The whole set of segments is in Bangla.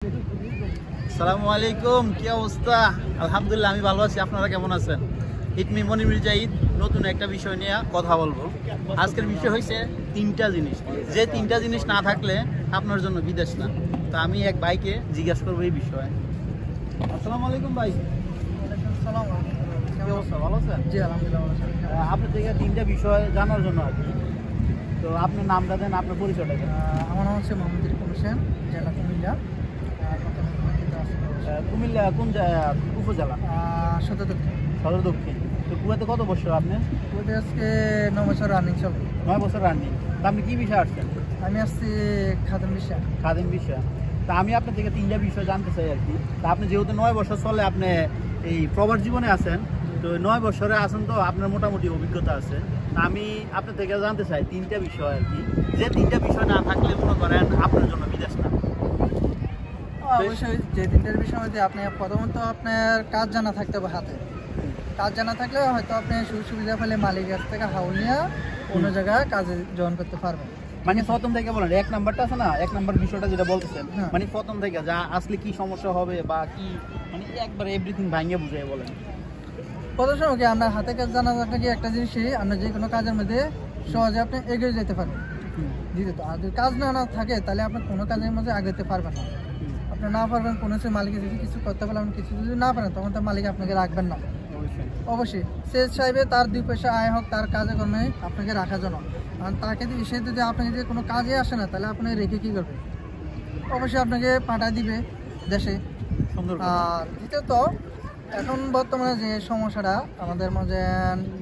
আসসালামু আলাইকুম, কি অবস্থা? আলহামদুলিল্লাহ আমি ভালো আছি। আপনারা কেমন আছেন? ইটমি মনির মির্জা ঈদ নতুন একটা বিষয় নিয়ে কথা বলবো। আজকের বিষয় হয়েছে তিনটা জিনিস, যে তিনটা জিনিস না থাকলে আপনার জন্য বিদেশ না। তো আমি এক ভাইকে জিজ্ঞাসা করবো এই বিষয়ে। আসসালামু আলাইকুম ভাই। কি অবস্থা, ভালো আছেন? জি আলহামদুলিল্লাহ ভালো আছি। আপনার থেকে তিনটা বিষয় জানার জন্য আর কি। তো আপনার নামটা দেন, আপনার পরিচয়টা দেন। আমার নাম হচ্ছে মোহাম্মদ হোসেন, জেলা কুমিল্লা। কুমিল্লা কোন উপজেলা? সদর দক্ষিণ। সদর দক্ষিণ। তো কুয়াতে কত বছর আপনি? কুয়েতে আজকে 9 বছর রানিং চলবে। 9 বছর রানিং। তা আপনি কি বিষয় আসছেন? আমি আসছি খাদেম বিষয়। খাদেম বিষয়। তা আমি আপনার থেকে তিনটা বিষয় জানতে চাই আর কি। তা আপনি যেহেতু 9 বছর চলে আপনি এই প্রবাস জীবনে আছেন, তো 9 বছরে আছেন, তো আপনার মোটামুটি অভিজ্ঞতা আছে। তা আমি আপনার থেকে জানতে চাই তিনটা বিষয় আর কি, যে তিনটা বিষয় না থাকলে মনে করেন আপনার জন্য বিদেশ না। অবশ্যই যে তিনটার বিষয় মধ্যে আপনি প্রথমত আপনার কাজ জানা থাকতে হবে হাতে। কাজ জানা থাকলে হয়তো আপনি সুযোগ সুবিধা পেলে মালিকের কাছ থেকে হাউল নিয়ে অন্য জায়গায় কাজে জয়েন করতে পারবেন। মানে প্রথম থেকে বলেন, এক নাম্বারটা আছে না, এক নাম্বার বিষয়টা যেটা বলতেছেন, মানে প্রথম থেকে যা আসলে কি সমস্যা হবে বা কি, মানে একবারে এভরিথিং ভাঙিয়ে বুঝিয়ে বলেন। প্রথম সময় কি আপনার হাতে কাজ জানা থাকলে কি একটা জিনিসই আপনার যে কোনো কাজের মধ্যে সহজে আপনি এগিয়ে যেতে পারবেন। দ্বিতীয়ত আর যদি কাজ না থাকে তাহলে আপনি কোনো কাজের মধ্যে আগাতে পারবেন না। আপনি না পারবেন কোনো সময় মালিকের যদি কিছু করতে পারলে আপনি কিছু যদি না পারেন তখন তো মালিক আপনাকে রাখবেন না। অবশ্যই সে চাইবে তার 2 পয়সা আয় হোক তার কাজে কর্মে আপনাকে রাখার জন্য। আর তাকে সে যদি আপনাকে যদি কোনো কাজে আসে না তাহলে আপনাকে রেখে কী করবে? অবশ্যই আপনাকে পাঠিয়ে দিবে দেশে। আর দ্বিতীয়ত এখন বর্তমানে যে সমস্যাটা আমাদের মাঝে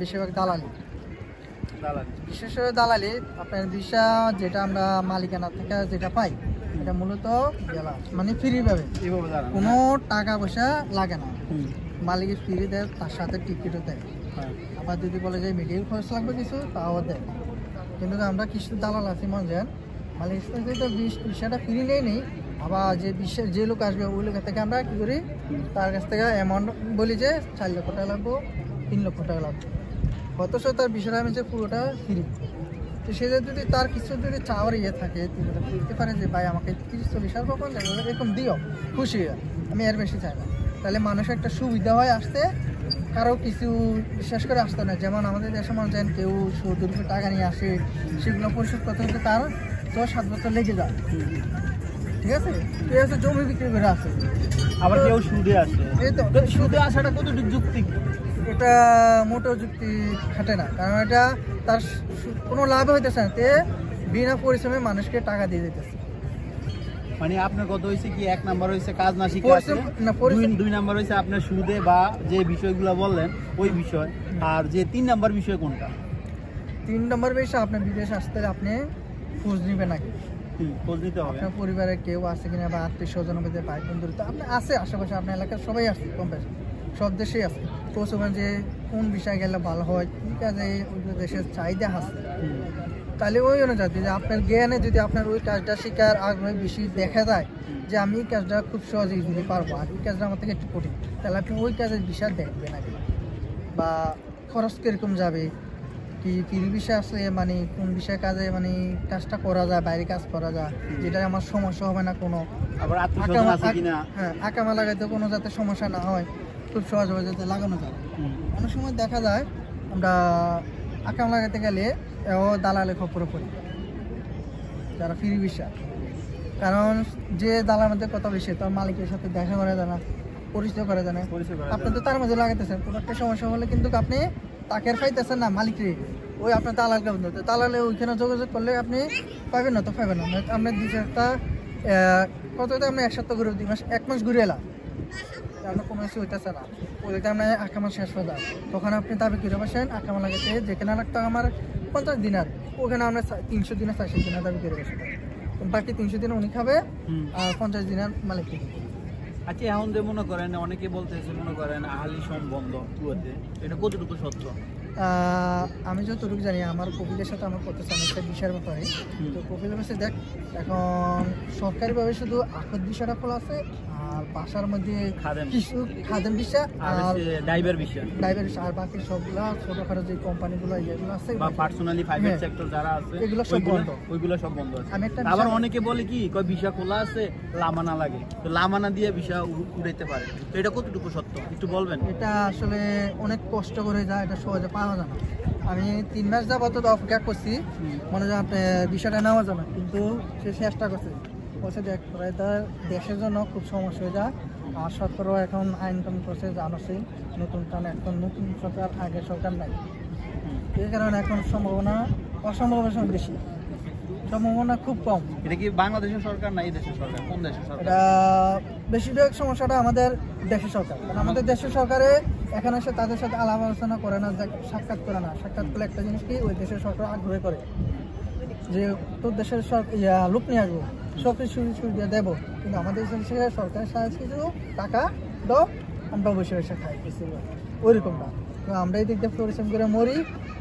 বেশিরভাগ দালালি, বিশেষ করে দালালি। আপনার ভিসা যেটা আমরা মালিকানা থেকে যেটা পাই এটা মূলত মানে ফ্রি পাবে, কোনো টাকা পয়সা লাগে না। মালিকের ফ্রি দেয়, তার সাথে টিকিটও দেয়। আবার যদি বলে যে মেডিকেল খরচ লাগবে কিছু তাও দেয়। কিন্তু আমরা কিছু দালাল আছি মনে যান মালিক ভিসাটা ফ্রি নেই, আবার যে লোক আসবে ওই লোকের থেকে আমরা কী করি, তার কাছ থেকে অ্যামাউন্ট বলি যে 4 লক্ষ টাকা লাগবো, 3 লক্ষ টাকা লাগবে, অথচ তার বিষয়টা আমি যে পুরোটা ফ্রি। তো সে যদি তার কিছু যদি চাওয়ার থাকে বলতে পারে যে ভাই আমাকে 30-40 হাজার পাবেন এরকম দিও, খুশি হয়, আমি এর বেশি চাই না। তাহলে মানুষের একটা সুবিধা হয় আসতে, কারো কিছু বিশেষ করে আসতে না। যেমন আমাদের দেশে মনে যায় কেউ 70 টাকা নিয়ে আসে, সেগুলো পরিশোধ করতে হতে তার 6-7 বছর লেগে যায়। ঠিক আছে, কেউ আছে জমি বিক্রি করে আসে, আবার কেউ সুদে আসে। এই তো সুদে আসাটা কতটুকু যুক্তি? এটা মোটেও যুক্তি খাটে না, কারণ এটা তার কোনো লাভ হইতেছে না, তে বিনা পরিশ্রমে মানুষকে টাকা দিয়ে দিতেছে। মানে আপনার কত হয়েছে কি, 1 নাম্বার হয়েছে কাজ না শিখে, 2 নাম্বার হয়েছে আপনার সুদে বা যে বিষয়গুলো বললেন ওই বিষয়, আর যে 3 নাম্বার বিষয় কোনটা? 3 নম্বর বিষয় আপনার বিদেশ আসতে আপনি খোঁজ নিবেন আগে। খোঁজ নিতে হবে আপনার পরিবারে কেউ আছে কিনা বা আত্মীয় স্বজন মধ্যে ভাই বন্ধু তো আপনার আছে আশেপাশে, আপনার এলাকার সবাই আছে, কম বেশি সব দেশেই আছে। তো সময় যে কোন বিষয় গেলে ভালো হয়, কি কাজে ওই দেশের চাহিদা আছে, তাহলে ওই অনুযায়ী যে আপনার জ্ঞানে যদি আপনার ওই কাজটা শেখার আগ্রহ বেশি দেখা যায় যে আমি এই কাজটা খুব সহজেই যদি পারবো, আর এই কাজটা আমার থেকে একটু কঠিন, তাহলে আপনি ওই কাজের বিষয় দেখবেন আগে। বা খরচ কীরকম যাবে, কি ফ্রি বিষয় আছে, মানে কোন বিষয়ে কাজে মানে কাজটা করা যায়, বাইরে কাজ করা যায়, যেটা আমার সমস্যা হবে না কোনো। আবার হ্যাঁ, আকামা লাগাইতে কোনো যাতে সমস্যা না হয়, খুব সহজভাবে যাতে লাগানো যায়। অনেক সময় দেখা যায় আমরা আকাম লাগাতে গেলে দালালে খপ্পরে পড়ি যারা ফ্রি বিষয়, কারণ যে দালার মধ্যে কথা বেশি তার মালিকের সাথে দেখা করা যায় না, পরিচয় করা যায় না। আপনি তো তার মধ্যে লাগাইতেছেন, কোনো একটা সমস্যা হলে কিন্তু আপনি তাকে পাইতেছেন না, মালিকরে ওই আপনার দালালকে বন্ধু, দালালে ওইখানে যোগাযোগ করলে আপনি পাবেন না, তো পাবেন না। আপনার 2-4টা কত আপনি 1 সপ্তাহ ঘুরে 2 মাস 1 মাস ঘুরে এলাম, আপনার কোনো কিছু হইতেছে না, ওইটা আপনার আকামা শেষ হয়ে যায়, তখন আপনি দাবি করে বসেন আকামা লাগাতে, যেখানে লাগতো আমার 50 দিনার, ওখানে আমরা 300 দিনে 400 দিনের দাবি করে বসে, বাকি 300 দিনে উনি খাবে আর 50 দিনের মালিক। আচ্ছা, এখন যে মনে করেন অনেকে বলতেছে মনে করেন আহালি সম্বন্ধ কুয়াতে, এটা কতটুকু সত্য? আমি যতটুকু জানি আমার কপিলের সাথে আমার করতেছে অনেকটা বিষয়ের ব্যাপারে। তো কপিলের কাছে দেখ এখন সরকারিভাবে শুধু আকদ বিষয়টা খোলা আছে, আর বাসার মধ্যে খাদেম। কিছু খাদেম ভিসা আর আর ড্রাইভার বিষয় ড্রাইভার ভিসা, আর বাকি সবগুলা ছোটখাটো যে কোম্পানিগুলো ইয়েগুলো আছে বা পার্সোনালি প্রাইভেট হ্যাঁ। সেক্টর যারা আছে এগুলো সব বন্ধ। ওইগুলো সব বন্ধ আছে। আমি একটা আবার বিষয়- অনেকে বলে কি কয় ভিসা খোলা আছে লামানা লাগে, তো লামানা দিয়ে ভিসা উড়াইতে পারে, তো এটা কতটুকু সত্য একটু বলবেন? এটা আসলে অনেক কষ্ট করে যায়, এটা সহজে পাওয়া যায় না। আমি 3 মাস যাবত অপেক্ষা করছি, মনে হয় আপনি বিষয়টা নেওয়া যাবে, কিন্তু সে চেষ্টা করছে, বলছে দেখ তোরা এটা দেশের জন্য খুব সমস্যা হয়ে যায়। আর সরকারও এখন আইন কানুন করছে জানাচ্ছে নতুন কারণ, এখন নতুন সরকার আগের সরকার নাই, এই কারণে এখন অসম্ভাবনা বেশি, সম্ভাবনা খুব কম। এটা কি বাংলাদেশের সরকার না এই দেশের সরকার, কোন দেশের সরকার? এটা বেশিরভাগ সমস্যাটা আমাদের দেশের সরকার, কারণ আমাদের দেশের সরকারে এখানে এসে তাদের সাথে আলাপ আলোচনা করে না, সাক্ষাৎ করে না। সাক্ষাৎ করলে একটা জিনিস কি ওই দেশের সরকার আগ্রহ করে যে তোর দেশের লোক নিয়ে আসবো, সব কিছু সুবিধা দেবো, কিন্তু আমাদের দেশের সরকারের সাহায্যে কিছু টাকা দাও, আমরা বসে বসে খাই, ওইরকম না। তো আমরা এই দিক দিয়ে পরিশ্রম করে মরি,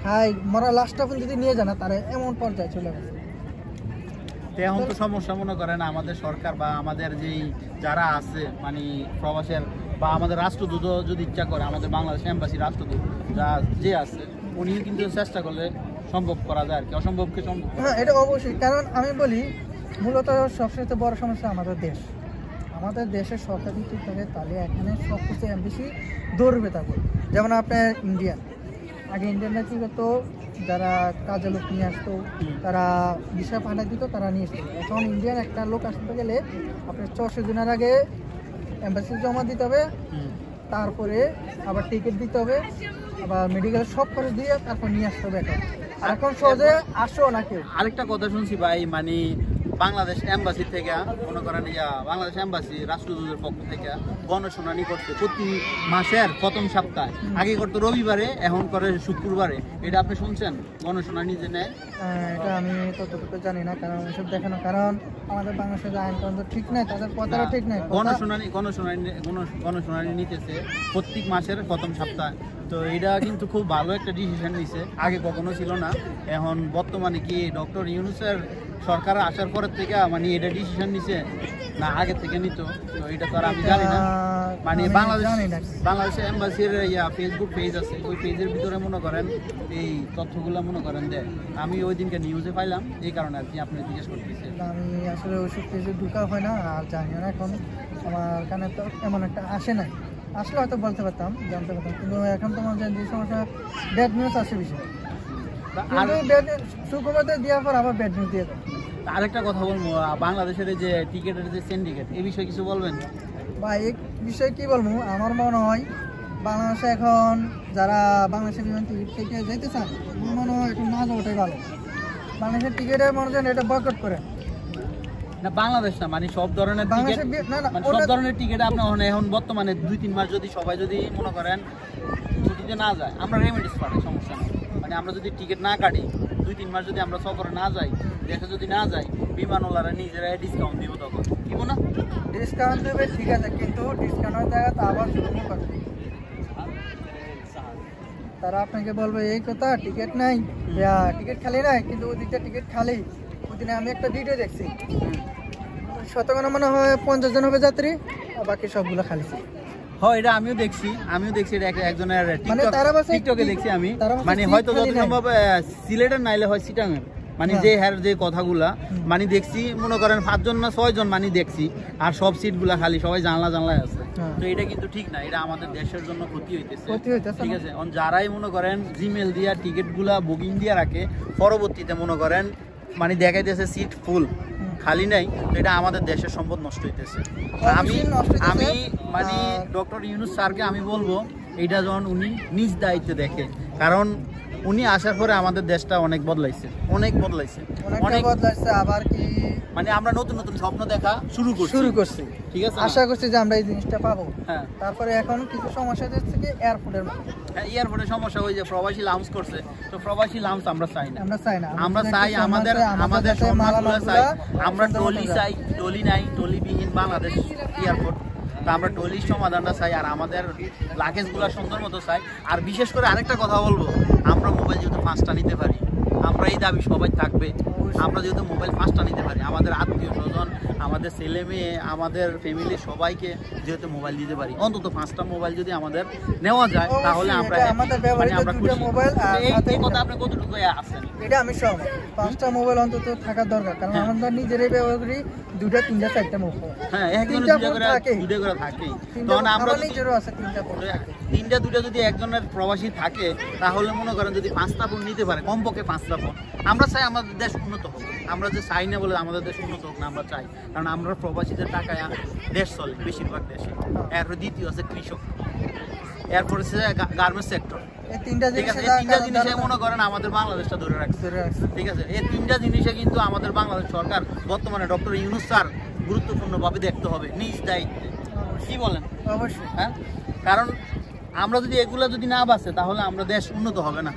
খাই, মরা লাস্টটা যদি নিয়ে যায় না, তারা এমন পর্যায়ে চলে গেছে। তো এখন তো সমস্যা মনে করেন আমাদের সরকার বা আমাদের যেই যারা আছে মানে প্রবাসের বা আমাদের রাষ্ট্রদূত যদি ইচ্ছা করে, আমাদের বাংলাদেশ এম্বাসি রাষ্ট্রদূত যে আছে উনি কিন্তু চেষ্টা করলে সম্ভব করা যায় আর কি, অসম্ভবকে সম্ভব করা হ্যাঁ, এটা অবশ্যই। কারণ আমি বলি মূলত সবচেয়ে বড় সমস্যা আমাদের দেশ, আমাদের দেশের সরকার ঠিক থাকে, তাহলে এখানে সব কিছু বেশি দৌড়বে থাকবে। যেমন আপনার ইন্ডিয়ান, আগে ইন্ডিয়ানরা কী করতো, যারা কাজে লোক নিয়ে আসতো তারা ভিসা পাঠাই দিত, তারা নিয়ে আসতো। এখন ইন্ডিয়ান একটা লোক আসতে গেলে আপনার 600 দিনের আগে এম্বাসি জমা দিতে হবে, তারপরে আবার টিকিট দিতে হবে, আবার মেডিকেলের সব খরচ দিয়ে তারপর নিয়ে আসতে হবে। এখন সহজে আসো না কেউ। আরেকটা কথা শুনছি ভাই, মানে বাংলাদেশ এম্বাসি থেকে মনে করেন বাংলাদেশ এম্বাসি রাষ্ট্রদূতের পক্ষ থেকে গণশুনানি করছে প্রতি মাসের প্রথম সপ্তাহে, আগে করতো রবিবারে, এখন করে শুক্রবারে। এটা আপনি শুনছেন গণশুনানি যে নেয়? এটা আমি ততটুকু জানি না, কারণ এসব দেখানো, কারণ আমাদের বাংলাদেশের আইন কানুন তো ঠিক নাই, তাদের কথাটা ঠিক নাই। গণশুনানি নিতেছে প্রত্যেক মাসের প্রথম সপ্তাহে, তো এটা কিন্তু খুব ভালো একটা ডিসিশন নিছে, আগে কখনো ছিল না। এখন বর্তমানে কি ডক্টর ইউনূসের সরকার আসার পরের থেকে মানে এটা ডিসিশন নিছে না আগে থেকে নিত, তো এটা তো আর আমি জানি না। মানে বাংলাদেশের এম্বাসির ফেসবুক পেজ আছে, ওই পেজের ভিতরে মনে করেন এই তথ্যগুলো মনে করেন দেয়। আমি ওই দিনকে নিউজে পাইলাম, এই কারণে আর কি আপনি জিজ্ঞেস করতেছি। আমি আসলে ওইসব পেজে ঢুকা হয় না, আর জানি না, এখন আমার কানে তো এমন একটা আসে নাই, আসলে হয়তো বলতে পারতাম, জানতে পারতাম, কিন্তু এখন তোমার যে সমস্যা ব্যাড নিউজ আসে বেশি, শুক্রবার দেওয়ার পর আবার ব্যাড নিউজ দিয়ে দেয়। আরেকটা কথা বলবো, বাংলাদেশের যে টিকিটের যে সিন্ডিকেট, এই বিষয়ে কিছু বলবেন? বা এই বিষয়ে কি বলবো, আমার মনে হয় বাংলাদেশে এখন যারা বাংলাদেশের বিমান টিকিট থেকে যেতে চান, আমার মনে হয় এখন না যাওয়াটাই ভালো। বাংলাদেশের টিকিটের মনে হয় এটা বয়কট করে না, বাংলাদেশ না, মানে সব ধরনের টিকিট, মানে সব ধরনের টিকিট আপনার এখন বর্তমানে 2-3 মাস যদি সবাই যদি মনে করেন ছুটিতে না যায়, আমরা রেমিডিস পাঠাই, সমস্যা নেই। মানে আমরা যদি টিকিট না কাটি 2-3 মাস যদি আমরা সফরে না যাই, দেশে যদি না যাই, বিমানওয়ালারা নিজেরাই ডিসকাউন্ট দিব, তখন দিব না? ডিসকাউন্ট দেবে ঠিক আছে, কিন্তু ডিসকাউন্টের জায়গাতে আবার শুরু করবে, তারা আপনাকে বলবে এই কথা টিকিট নাই, টিকিট খালি নাই, কিন্তু ওই দিকটা টিকিট খালি। ওদিনে আমি একটা ভিডিও দেখছি, শতকরা মনে হয় 50 জন হবে যাত্রী, আর বাকি সবগুলো খালি ছিল। হ্যাঁ, এটা আমিও দেখছি এটা একজনের টিকটকে দেখছি আমি, মানে হয়তো যত সম্ভব সিলেটের নাইলে হয় চিটাঙের, মানে যে হ্যার যে কথাগুলা মানে দেখছি, মনে করেন 5 জন না 6 জন মানে দেখছি, আর সব সিটগুলা খালি, সবাই জানলায় আছে। তো এটা কিন্তু ঠিক না, এটা আমাদের দেশের জন্য ক্ষতি হইতেছে, ঠিক আছে? যারাই মনে করেন জিমেল দিয়া টিকিটগুলা বুকিং দিয়া রাখে, পরবর্তীতে মনে করেন মানে দেখাইতেছে সিট ফুল, খালি নাই, তো এটা আমাদের দেশের সম্পদ নষ্ট হইতেছে। আমি মানে ডক্টর ইউনূস স্যারকে আমি বলবো এইটা যখন উনি নিজ দায়িত্বে দেখে, কারণ উনি আসার পরে আমাদের দেশটা অনেক বদলাইছে, অনেক বদলাইছে। আবার কি মানে আমরা নতুন নতুন স্বপ্ন দেখা শুরু করছি, ঠিক আছে? আশা করছি যে আমরা এই জিনিসটা পাবো। হ্যাঁ, তারপরে এখন কিছু সমস্যা হচ্ছে কি এয়ারপোর্টের মধ্যে, এয়ারপোর্টের সমস্যা, ওই যে প্রবাসী লাউঞ্জ করছে, তো প্রবাসী লাউঞ্জ আমরা চাই না, আমরা চাই আমাদের সম্মানগুলো চাই। আমরা টলি নাই, টলিবিহীন বাংলাদেশ এয়ারপোর্ট, তো আমরা টলির সমাধানটা চাই, আর আমাদের লাগেজগুলো সুন্দর মতো চাই। আর বিশেষ করে আরেকটা কথা বলবো, আমরা মোবাইল যেহেতু 5টা নিতে পারি, আমরা আমরা এই দাবি সবাই থাকবে, আমরা যেহেতু মোবাইল 5টা নিতে পারি, আমাদের আত্মীয় স্বজন, আমাদের ছেলে মেয়ে, আমাদের ফ্যামিলি সবাইকে যেহেতু মোবাইল দিতে পারি, অন্তত 5টা মোবাইল যদি আমাদের নেওয়া যায় তাহলে আমরা আমাদের ব্যবহৃত আমরা দুটো খুশি। মোবাইল আর এই কথা আপনি কতটুকু আছেন? এটা আমি সহমত, 5টা মোবাইল অন্তত থাকা দরকার, কারণ আমরা নিজেরাই ব্যবহার করি 2টা 3টা 4টা মোবাইল। হ্যাঁ, একজনের দুটো করে থাকেই, তখন আমরা নিজেরও আছে 3টা ফোন। 2টা যদি একজনের প্রবাসী থাকে তাহলে মনে করেন যদি 5টা ফোন নিতে পারে, কমপক্ষে 5টা ফোন। আমরা চাই আমাদের দেশ উন্নত হোক, আমরা যে চাই না বলে আমাদের দেশ উন্নত হোক না, আমরা চাই, কারণ আমরা প্রবাসীদের টাকায় দেশ চলে বেশিরভাগ দেশে। এরপর দ্বিতীয় আছে কৃষক, এরপর হচ্ছে গার্মেন্টস সেক্টর। এই 3টা ঠিক আছে, এই 3টা জিনিসে মনে করেন আমাদের বাংলাদেশটা ধরে রাখছে। ঠিক আছে, এই 3টা জিনিসে কিন্তু আমাদের বাংলাদেশ সরকার বর্তমানে ডক্টর ইউনূস স্যার গুরুত্বপূর্ণভাবে দেখতে হবে নিজ দায়িত্বে। কি বলেন? অবশ্যই। হ্যাঁ, কারণ আমরা যদি এগুলো যদি না বাঁচে তাহলে আমরা দেশ উন্নত হবে না।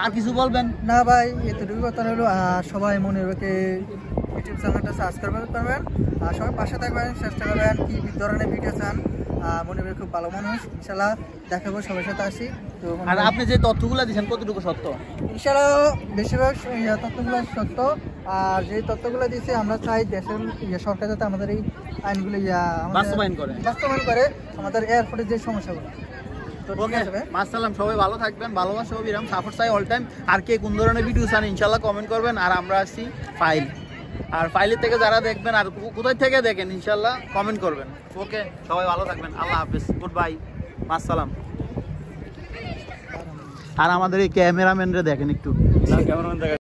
আর কিছু বলবেন? না ভাই, এতটুকু কথা হলো, সবাই মনিরকে ইউটিউব চ্যানেলটা সাবস্ক্রাইব করবেন, আর সবাই পাশে থাকবেন, চেষ্টা করবেন কি ধরনের ভিডিও চান। মনির খুব ভালো মানুষ, ইনশাল্লাহ দেখাবো, সবার সাথে আসি। তো আর আপনি যে তথ্যগুলো দিচ্ছেন কতটুকু সত্য? ইনশাল্লাহ বেশিরভাগ তথ্যগুলো সত্য, আর যে তথ্যগুলো দিচ্ছে আমরা চাই দেশের সরকার যাতে আমাদের এই আইনগুলো বাস্তবায়ন করে আমাদের এয়ারপোর্টের যে সমস্যাগুলো। ওকে, মাসালাম, সবাই ভালো থাকবেন, ভালোবাসা বিরাম, সাপোর্ট চাই অল টাইম। আর কে কোন ধরনের ভিডিও চান ইনশাল্লাহ কমেন্ট করবেন। আর আমরা আসছি ফাইল, আর ফাইলের থেকে যারা দেখবেন আর কোথায় থেকে দেখেন ইনশাল্লাহ কমেন্ট করবেন। ওকে, সবাই ভালো থাকবেন, আল্লাহ হাফেজ, গুড বাই, মাসালাম। আর আমাদের এই ক্যামেরাম্যানরা দেখেন একটু।